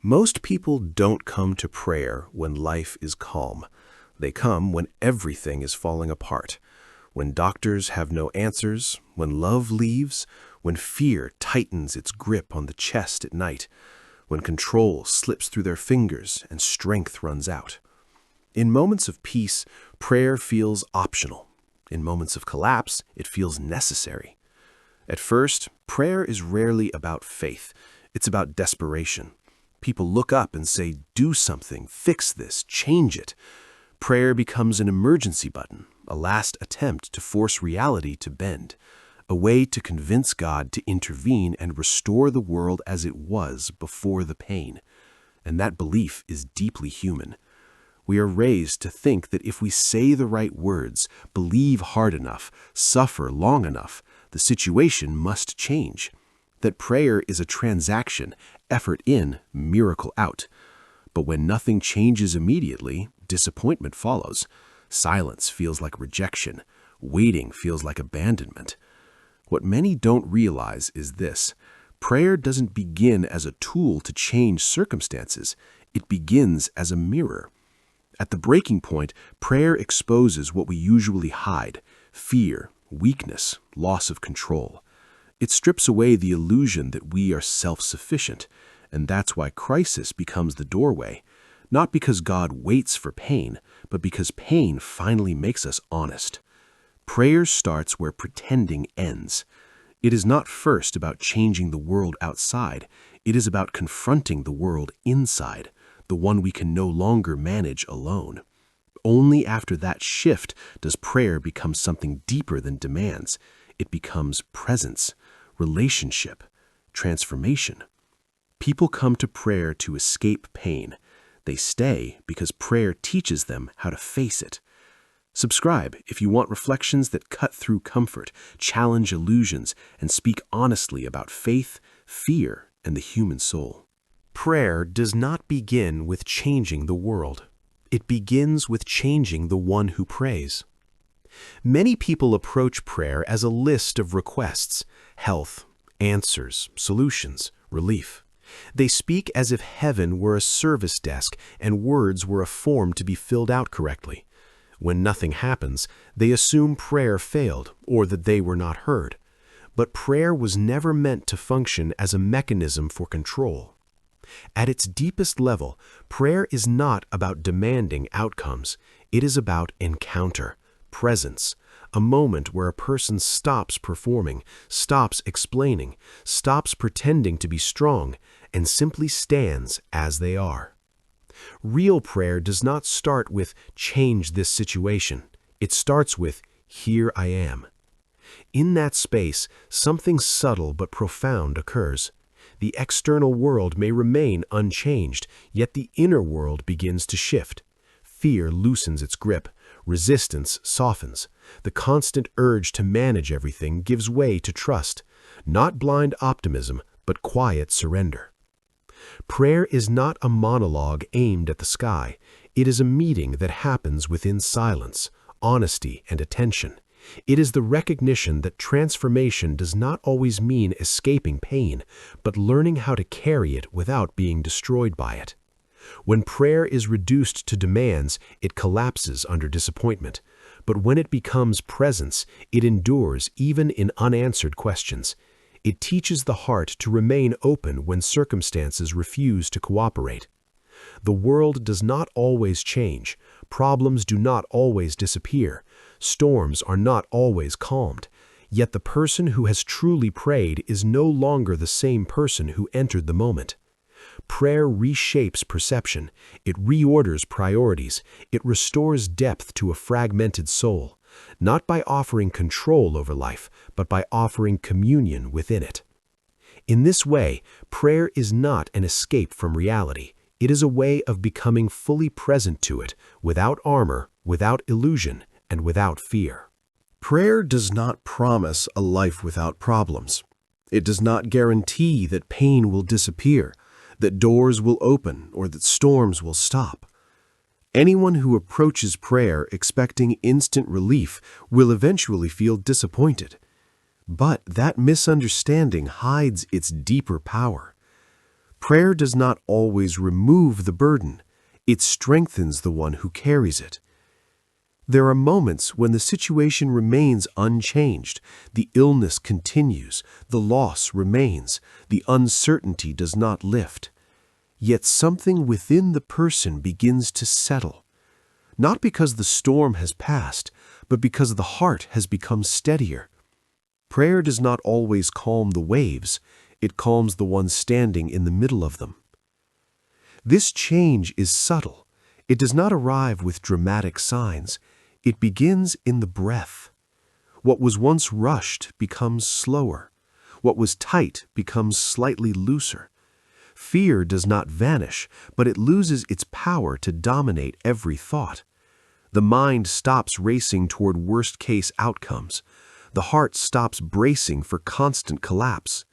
Most people don't come to prayer when life is calm. They come when everything is falling apart. When doctors have no answers, when love leaves, when fear tightens its grip on the chest at night, when control slips through their fingers and strength runs out. In moments of peace, prayer feels optional. In moments of collapse, it feels necessary. At first, prayer is rarely about faith. It's about desperation. People look up and say, "Do something, fix this, change it." Prayer becomes an emergency button, a last attempt to force reality to bend, a way to convince God to intervene and restore the world as it was before the pain. And that belief is deeply human. We are raised to think that if we say the right words, believe hard enough, suffer long enough, the situation must change. That prayer is a transaction, effort in, miracle out. But when nothing changes immediately, disappointment follows. Silence feels like rejection. Waiting feels like abandonment. What many don't realize is this: prayer doesn't begin as a tool to change circumstances. It begins as a mirror. At the breaking point, prayer exposes what we usually hide: fear, weakness, loss of control. It strips away the illusion that we are self-sufficient, and that's why crisis becomes the doorway, not because God waits for pain, but because pain finally makes us honest. Prayer starts where pretending ends. It is not first about changing the world outside. It is about confronting the world inside, the one we can no longer manage alone. Only after that shift does prayer become something deeper than demands. It becomes presence, relationship, transformation. People come to prayer to escape pain. They stay because prayer teaches them how to face it. Subscribe if you want reflections that cut through comfort, challenge illusions, and speak honestly about faith, fear, and the human soul. Prayer does not begin with changing the world. It begins with changing the one who prays. Many people approach prayer as a list of requests: health, answers, solutions, relief. They speak as if heaven were a service desk and words were a form to be filled out correctly. When nothing happens, they assume prayer failed or that they were not heard. But prayer was never meant to function as a mechanism for control. At its deepest level, prayer is not about demanding outcomes. It is about encounter, presence, a moment where a person stops performing, stops explaining, stops pretending to be strong, and simply stands as they are. Real prayer does not start with "change this situation." It starts with "here I am." In that space, something subtle but profound occurs. The external world may remain unchanged, yet the inner world begins to shift. Fear loosens its grip. Resistance softens. The constant urge to manage everything gives way to trust. Not blind optimism, but quiet surrender. Prayer is not a monologue aimed at the sky. It is a meeting that happens within silence, honesty, and attention. It is the recognition that transformation does not always mean escaping pain, but learning how to carry it without being destroyed by it. When prayer is reduced to demands, it collapses under disappointment. But when it becomes presence, it endures even in unanswered questions. It teaches the heart to remain open when circumstances refuse to cooperate. The world does not always change. Problems do not always disappear. Storms are not always calmed. Yet the person who has truly prayed is no longer the same person who entered the moment. Prayer reshapes perception. It reorders priorities. It restores depth to a fragmented soul, not by offering control over life, but by offering communion within it. In this way, prayer is not an escape from reality. It is a way of becoming fully present to it, without armor, without illusion, and without fear. Prayer does not promise a life without problems. It does not guarantee that pain will disappear, that doors will open, or that storms will stop. Anyone who approaches prayer expecting instant relief will eventually feel disappointed. But that misunderstanding hides its deeper power. Prayer does not always remove the burden. It strengthens the one who carries it. There are moments when the situation remains unchanged, the illness continues, the loss remains, the uncertainty does not lift. Yet something within the person begins to settle. Not because the storm has passed, but because the heart has become steadier. Prayer does not always calm the waves, it calms the one standing in the middle of them. This change is subtle. It does not arrive with dramatic signs. It begins in the breath. What was once rushed becomes slower. What was tight becomes slightly looser. Fear does not vanish, but it loses its power to dominate every thought. The mind stops racing toward worst-case outcomes. The heart stops bracing for constant collapse.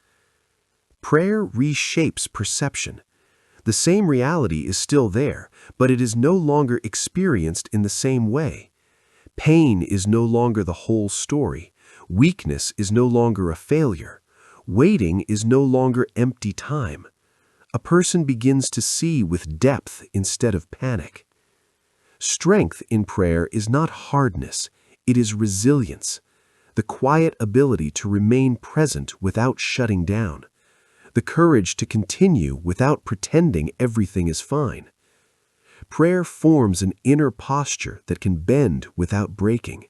Prayer reshapes perception. The same reality is still there, but it is no longer experienced in the same way. Pain is no longer the whole story. Weakness is no longer a failure. Waiting is no longer empty time. A person begins to see with depth instead of panic. Strength in prayer is not hardness, it is resilience, the quiet ability to remain present without shutting down, the courage to continue without pretending everything is fine. Prayer forms an inner posture that can bend without breaking.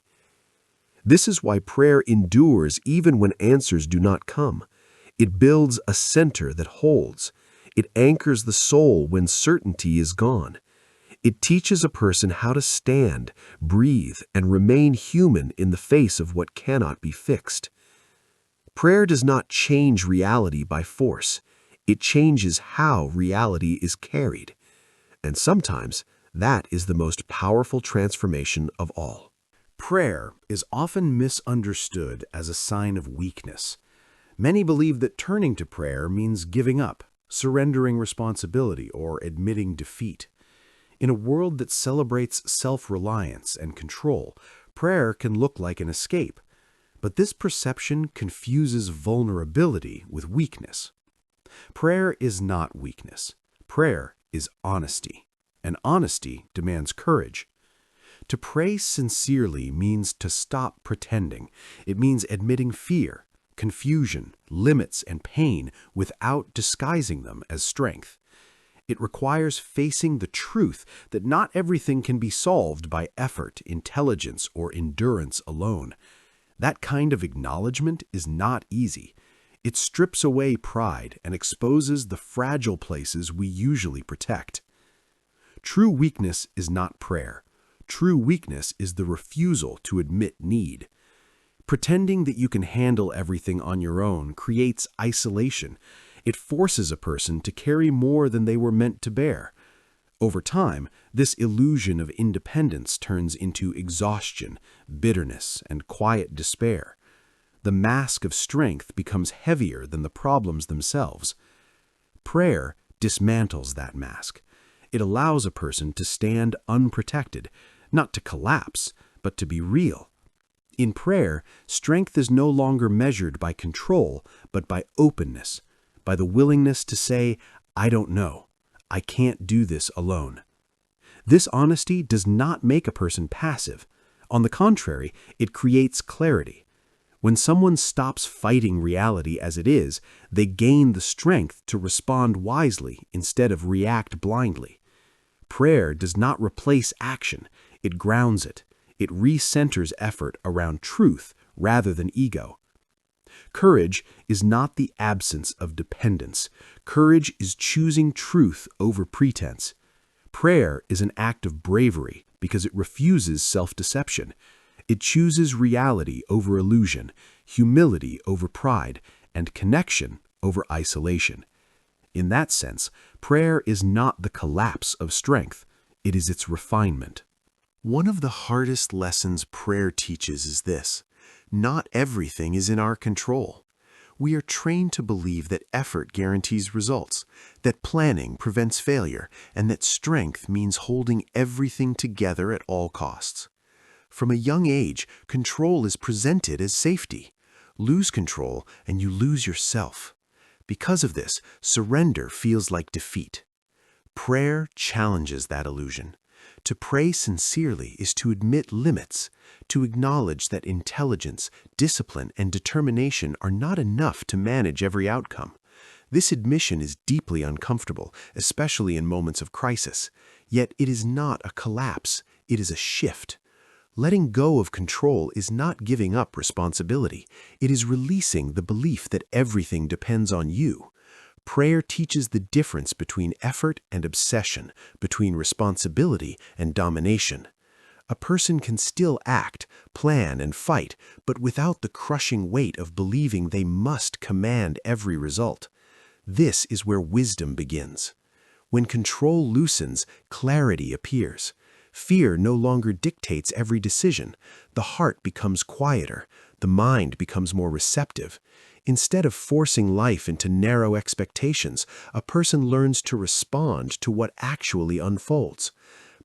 This is why prayer endures even when answers do not come. It builds a center that holds. It anchors the soul when certainty is gone. It teaches a person how to stand, breathe, and remain human in the face of what cannot be fixed. Prayer does not change reality by force. It changes how reality is carried. And sometimes, that is the most powerful transformation of all. Prayer is often misunderstood as a sign of weakness. Many believe that turning to prayer means giving up, surrendering responsibility, or admitting defeat. In a world that celebrates self-reliance and control, prayer can look like an escape. But this perception confuses vulnerability with weakness. Prayer is not weakness. Prayer is honesty, and honesty demands courage. To pray sincerely means to stop pretending. It means admitting fear, confusion, limits, and pain without disguising them as strength. It requires facing the truth that not everything can be solved by effort, intelligence, or endurance alone. That kind of acknowledgement is not easy. It strips away pride and exposes the fragile places we usually protect. True weakness is not prayer. True weakness is the refusal to admit need. Pretending that you can handle everything on your own creates isolation. It forces a person to carry more than they were meant to bear. Over time, this illusion of independence turns into exhaustion, bitterness, and quiet despair. The mask of strength becomes heavier than the problems themselves. Prayer dismantles that mask. It allows a person to stand unprotected, not to collapse, but to be real. In prayer, strength is no longer measured by control, but by openness, by the willingness to say, "I don't know. I can't do this alone." This honesty does not make a person passive. On the contrary, it creates clarity. When someone stops fighting reality as it is, they gain the strength to respond wisely instead of react blindly. Prayer does not replace action. It grounds it. It recenters effort around truth rather than ego. Courage is not the absence of dependence. Courage is choosing truth over pretense. Prayer is an act of bravery because it refuses self-deception. It chooses reality over illusion, humility over pride, and connection over isolation. In that sense, prayer is not the collapse of strength. It is its refinement. One of the hardest lessons prayer teaches is this: not everything is in our control. We are trained to believe that effort guarantees results, that planning prevents failure, and that strength means holding everything together at all costs. From a young age, control is presented as safety. Lose control and you lose yourself. Because of this, surrender feels like defeat. Prayer challenges that illusion. To pray sincerely is to admit limits, to acknowledge that intelligence, discipline, and determination are not enough to manage every outcome. This admission is deeply uncomfortable, especially in moments of crisis. Yet it is not a collapse, it is a shift. Letting go of control is not giving up responsibility. It is releasing the belief that everything depends on you. Prayer teaches the difference between effort and obsession, between responsibility and domination. A person can still act, plan, and fight, but without the crushing weight of believing they must command every result. This is where wisdom begins. When control loosens, clarity appears. Fear no longer dictates every decision. The heart becomes quieter. The mind becomes more receptive. Instead of forcing life into narrow expectations, a person learns to respond to what actually unfolds.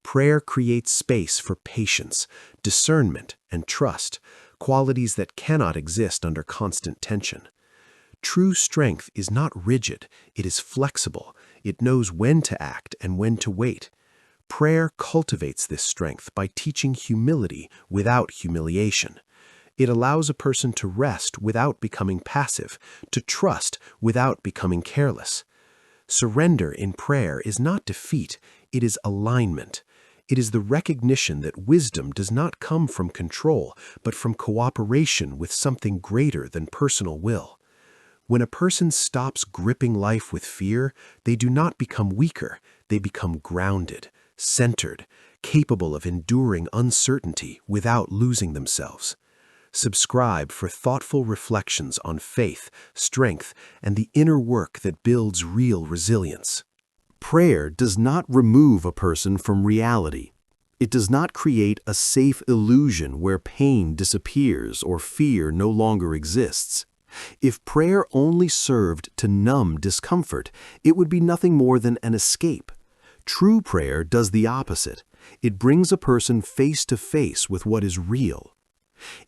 Prayer creates space for patience, discernment, and trust, qualities that cannot exist under constant tension. True strength is not rigid, it is flexible. It knows when to act and when to wait. Prayer cultivates this strength by teaching humility without humiliation. It allows a person to rest without becoming passive, to trust without becoming careless. Surrender in prayer is not defeat, it is alignment. It is the recognition that wisdom does not come from control, but from cooperation with something greater than personal will. When a person stops gripping life with fear, they do not become weaker, they become grounded, centered, capable of enduring uncertainty without losing themselves. Subscribe for thoughtful reflections on faith, strength, and the inner work that builds real resilience. Prayer does not remove a person from reality. It does not create a safe illusion where pain disappears or fear no longer exists. If prayer only served to numb discomfort, it would be nothing more than an escape. True prayer does the opposite. It brings a person face to face with what is real.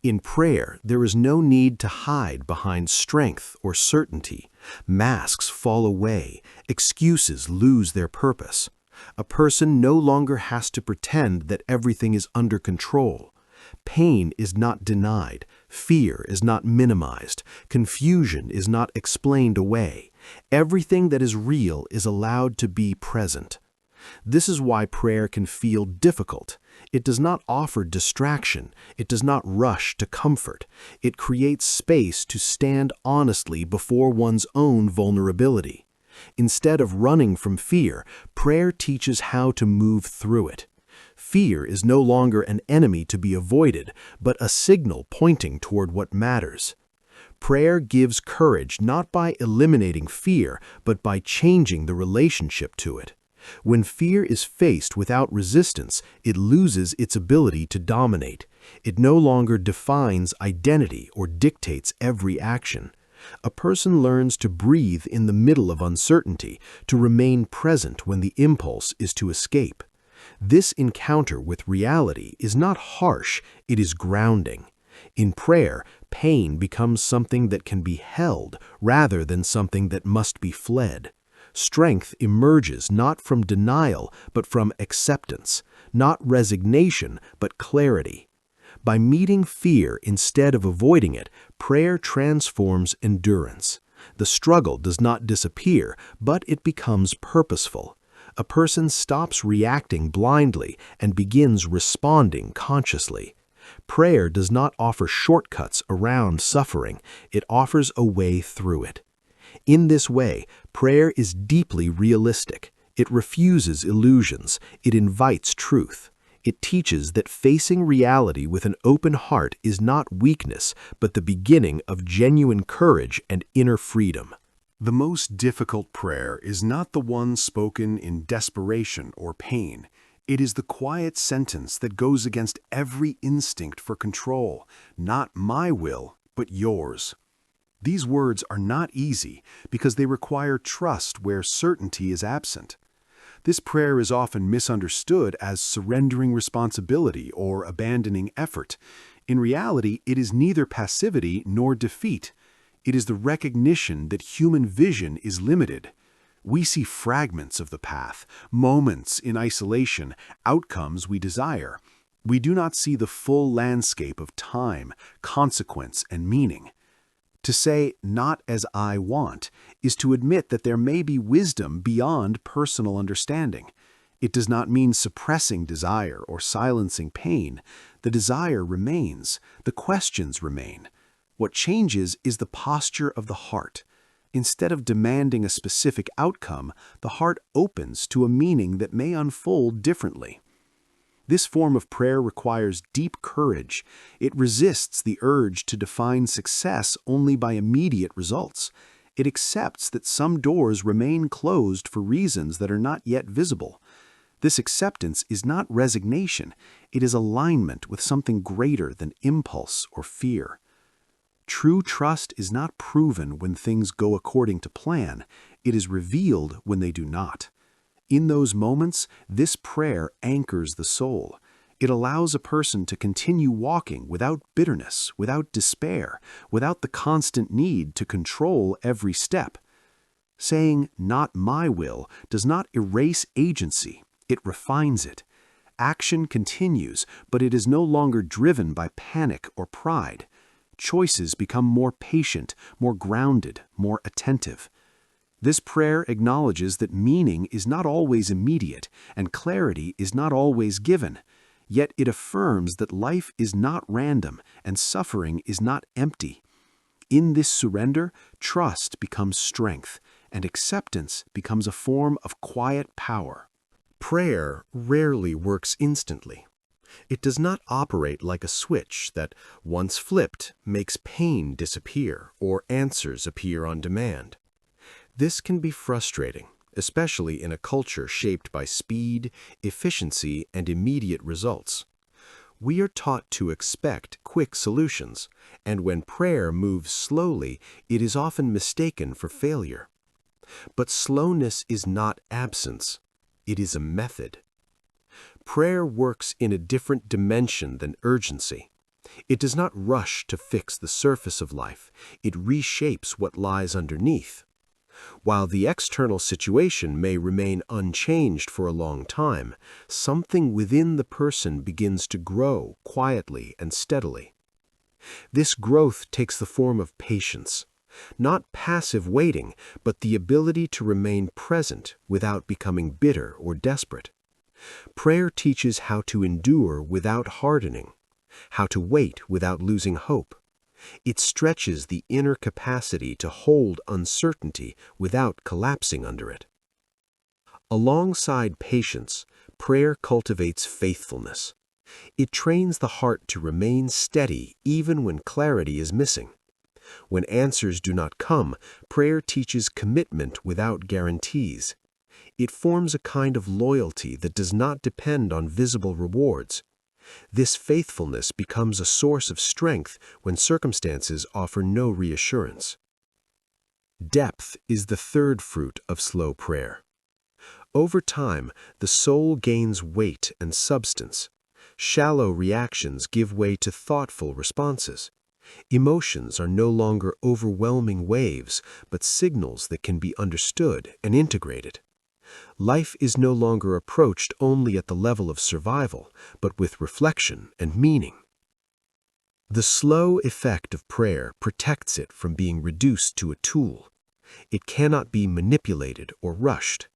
In prayer, there is no need to hide behind strength or certainty. Masks fall away, excuses lose their purpose. A person no longer has to pretend that everything is under control. Pain is not denied, fear is not minimized, confusion is not explained away. Everything that is real is allowed to be present. This is why prayer can feel difficult. It does not offer distraction. It does not rush to comfort. It creates space to stand honestly before one's own vulnerability. Instead of running from fear, prayer teaches how to move through it. Fear is no longer an enemy to be avoided, but a signal pointing toward what matters. Prayer gives courage not by eliminating fear, but by changing the relationship to it. When fear is faced without resistance, it loses its ability to dominate. It no longer defines identity or dictates every action. A person learns to breathe in the middle of uncertainty, to remain present when the impulse is to escape. This encounter with reality is not harsh, it is grounding. In prayer, pain becomes something that can be held rather than something that must be fled. Strength emerges not from denial, but from acceptance, not resignation, but clarity. By meeting fear instead of avoiding it, prayer transforms endurance. The struggle does not disappear, but it becomes purposeful. A person stops reacting blindly and begins responding consciously. Prayer does not offer shortcuts around suffering, it offers a way through it. In this way, prayer is deeply realistic. It refuses illusions. It invites truth. It teaches that facing reality with an open heart is not weakness, but the beginning of genuine courage and inner freedom. The most difficult prayer is not the one spoken in desperation or pain. It is the quiet sentence that goes against every instinct for control. Not my will, but yours. These words are not easy because they require trust where certainty is absent. This prayer is often misunderstood as surrendering responsibility or abandoning effort. In reality, it is neither passivity nor defeat. It is the recognition that human vision is limited. We see fragments of the path, moments in isolation, outcomes we desire. We do not see the full landscape of time, consequence, and meaning. To say, "not as I want," is to admit that there may be wisdom beyond personal understanding. It does not mean suppressing desire or silencing pain. The desire remains, the questions remain. What changes is the posture of the heart. Instead of demanding a specific outcome, the heart opens to a meaning that may unfold differently. This form of prayer requires deep courage. It resists the urge to define success only by immediate results. It accepts that some doors remain closed for reasons that are not yet visible. This acceptance is not resignation. It is alignment with something greater than impulse or fear. True trust is not proven when things go according to plan. It is revealed when they do not. In those moments, this prayer anchors the soul. It allows a person to continue walking without bitterness, without despair, without the constant need to control every step. Saying, "not my will," does not erase agency. It refines it. Action continues, but it is no longer driven by panic or pride. Choices become more patient, more grounded, more attentive. This prayer acknowledges that meaning is not always immediate and clarity is not always given, yet it affirms that life is not random and suffering is not empty. In this surrender, trust becomes strength and acceptance becomes a form of quiet power. Prayer rarely works instantly. It does not operate like a switch that, once flipped, makes pain disappear or answers appear on demand. This can be frustrating, especially in a culture shaped by speed, efficiency, and immediate results. We are taught to expect quick solutions, and when prayer moves slowly, it is often mistaken for failure. But slowness is not absence. It is a method. Prayer works in a different dimension than urgency. It does not rush to fix the surface of life. It reshapes what lies underneath. While the external situation may remain unchanged for a long time, something within the person begins to grow quietly and steadily. This growth takes the form of patience, not passive waiting, but the ability to remain present without becoming bitter or desperate. Prayer teaches how to endure without hardening, how to wait without losing hope. It stretches the inner capacity to hold uncertainty without collapsing under it. Alongside patience, prayer cultivates faithfulness. It trains the heart to remain steady even when clarity is missing. When answers do not come, prayer teaches commitment without guarantees. It forms a kind of loyalty that does not depend on visible rewards. This faithfulness becomes a source of strength when circumstances offer no reassurance. Depth is the third fruit of slow prayer. Over time, the soul gains weight and substance. Shallow reactions give way to thoughtful responses. Emotions are no longer overwhelming waves, but signals that can be understood and integrated. Life is no longer approached only at the level of survival, but with reflection and meaning. The slow effect of prayer protects it from being reduced to a tool. It cannot be manipulated or rushed.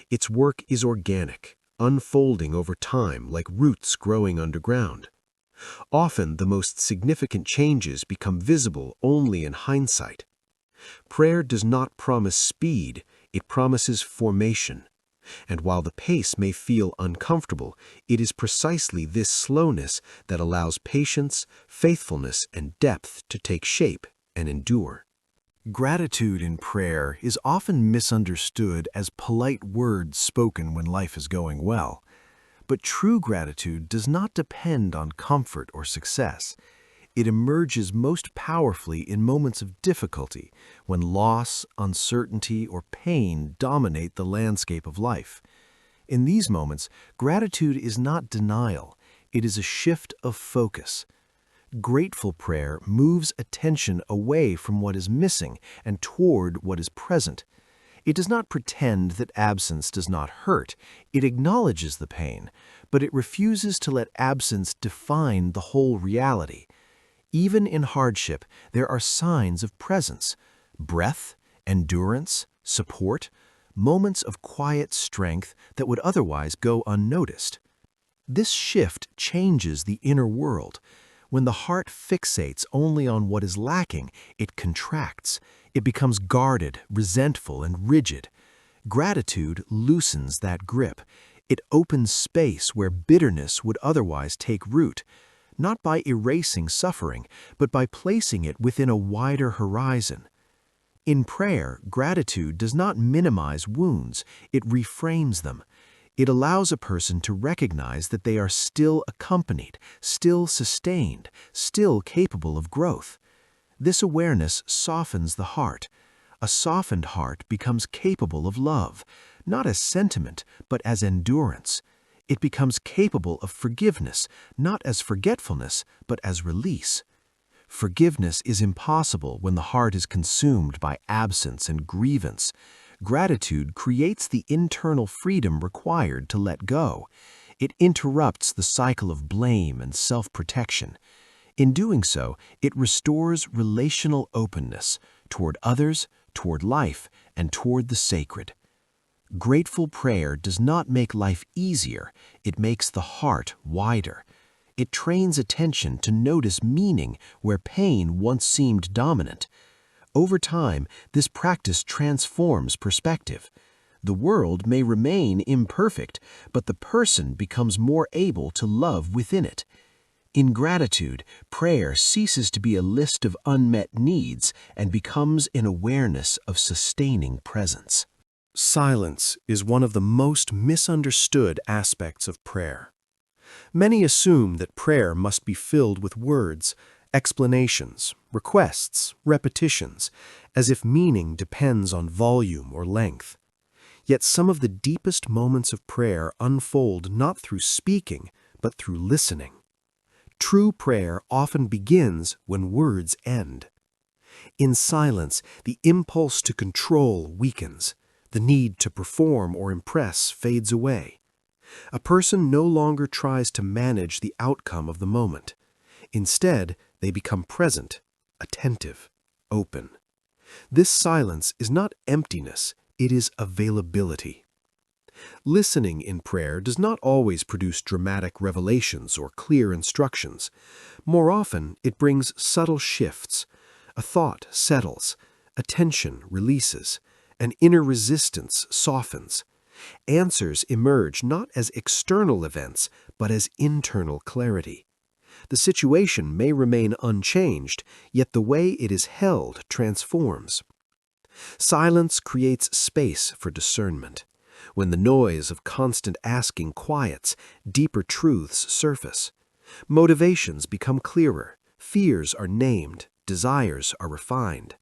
Its work is organic, unfolding over time like roots growing underground. Often, the most significant changes become visible only in hindsight. Prayer does not promise speed, it promises formation. And while the pace may feel uncomfortable, it is precisely this slowness that allows patience, faithfulness, and depth to take shape and endure. Gratitude in prayer is often misunderstood as polite words spoken when life is going well. But true gratitude does not depend on comfort or success. It emerges most powerfully in moments of difficulty, when loss, uncertainty, or pain dominate the landscape of life. In these moments, gratitude is not denial, it is a shift of focus. Grateful prayer moves attention away from what is missing and toward what is present. It does not pretend that absence does not hurt. It acknowledges the pain, but it refuses to let absence define the whole reality. Even in hardship, there are signs of presence: breath, endurance, support, moments of quiet strength that would otherwise go unnoticed. This shift changes the inner world. When the heart fixates only on what is lacking, it contracts. It becomes guarded, resentful, and rigid. Gratitude loosens that grip. It opens space where bitterness would otherwise take root, not by erasing suffering, but by placing it within a wider horizon. In prayer, gratitude does not minimize wounds, it reframes them. It allows a person to recognize that they are still accompanied, still sustained, still capable of growth. This awareness softens the heart. A softened heart becomes capable of love, not as sentiment, but as endurance. It becomes capable of forgiveness, not as forgetfulness, but as release. Forgiveness is impossible when the heart is consumed by absence and grievance. Gratitude creates the internal freedom required to let go. It interrupts the cycle of blame and self-protection. In doing so, it restores relational openness toward others, toward life, and toward the sacred. Grateful prayer does not make life easier, it makes the heart wider. It trains attention to notice meaning where pain once seemed dominant. Over time, this practice transforms perspective. The world may remain imperfect, but the person becomes more able to love within it. In gratitude, prayer ceases to be a list of unmet needs and becomes an awareness of sustaining presence. Silence is one of the most misunderstood aspects of prayer. Many assume that prayer must be filled with words, explanations, requests, repetitions, as if meaning depends on volume or length. Yet some of the deepest moments of prayer unfold not through speaking, but through listening. True prayer often begins when words end. In silence, the impulse to control weakens. The need to perform or impress fades away. A person no longer tries to manage the outcome of the moment. Instead, they become present, attentive, open. This silence is not emptiness, it is availability. Listening in prayer does not always produce dramatic revelations or clear instructions. More often, it brings subtle shifts. A thought settles, attention releases, an inner resistance softens. Answers emerge not as external events, but as internal clarity. The situation may remain unchanged, yet the way it is held transforms. Silence creates space for discernment. When the noise of constant asking quiets, deeper truths surface. Motivations become clearer, fears are named, desires are refined.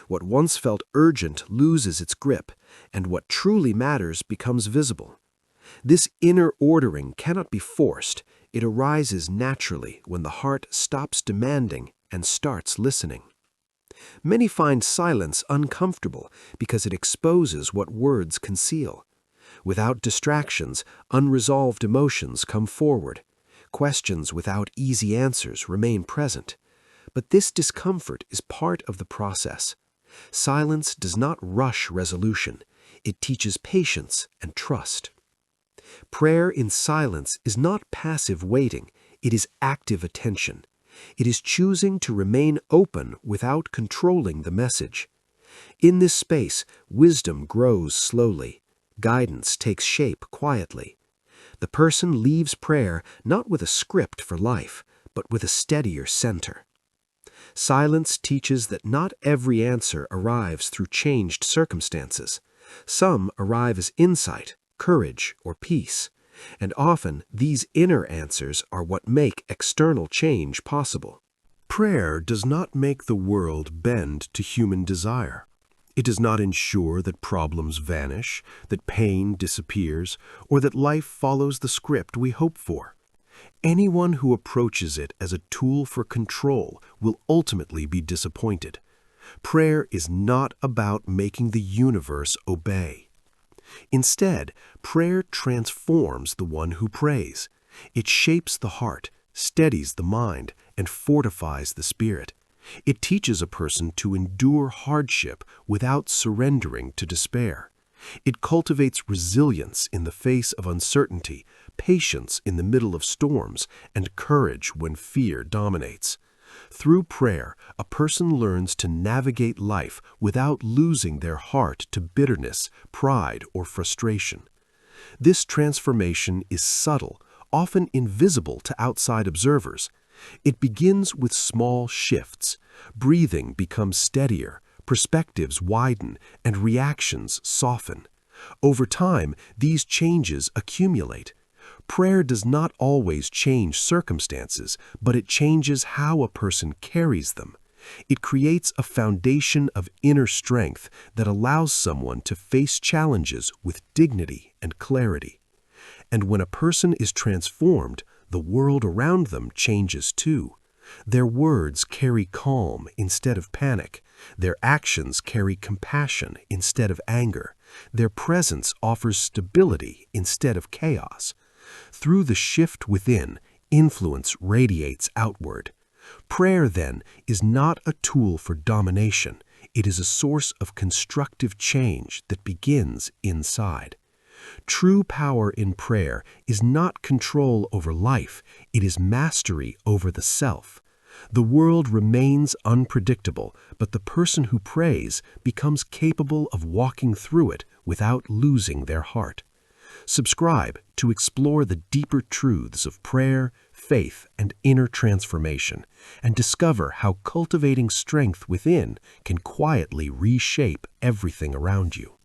What once felt urgent loses its grip, and what truly matters becomes visible. This inner ordering cannot be forced. It arises naturally when the heart stops demanding and starts listening. Many find silence uncomfortable because it exposes what words conceal. Without distractions, unresolved emotions come forward. Questions without easy answers remain present. But this discomfort is part of the process. Silence does not rush resolution. It teaches patience and trust. Prayer in silence is not passive waiting, it is active attention. It is choosing to remain open without controlling the message. In this space, wisdom grows slowly. Guidance takes shape quietly. The person leaves prayer not with a script for life, but with a steadier center. Silence teaches that not every answer arrives through changed circumstances. Some arrive as insight, courage, or peace, and often these inner answers are what make external change possible. Prayer does not make the world bend to human desire. It does not ensure that problems vanish, that pain disappears, or that life follows the script we hope for. Anyone who approaches it as a tool for control will ultimately be disappointed. Prayer is not about making the universe obey. Instead, prayer transforms the one who prays. It shapes the heart, steadies the mind, and fortifies the spirit. It teaches a person to endure hardship without surrendering to despair. It cultivates resilience in the face of uncertainty, patience in the middle of storms, and courage when fear dominates. Through prayer, a person learns to navigate life without losing their heart to bitterness, pride, or frustration. This transformation is subtle, often invisible to outside observers. It begins with small shifts. Breathing becomes steadier, perspectives widen, and reactions soften. Over time, these changes accumulate. Prayer does not always change circumstances, but it changes how a person carries them. It creates a foundation of inner strength that allows someone to face challenges with dignity and clarity. And when a person is transformed, the world around them changes too. Their words carry calm instead of panic. Their actions carry compassion instead of anger. Their presence offers stability instead of chaos. Through the shift within, influence radiates outward. Prayer, then, is not a tool for domination. It is a source of constructive change that begins inside. True power in prayer is not control over life, it is mastery over the self. The world remains unpredictable, but the person who prays becomes capable of walking through it without losing their heart. Subscribe to explore the deeper truths of prayer, faith, and inner transformation, and discover how cultivating strength within can quietly reshape everything around you.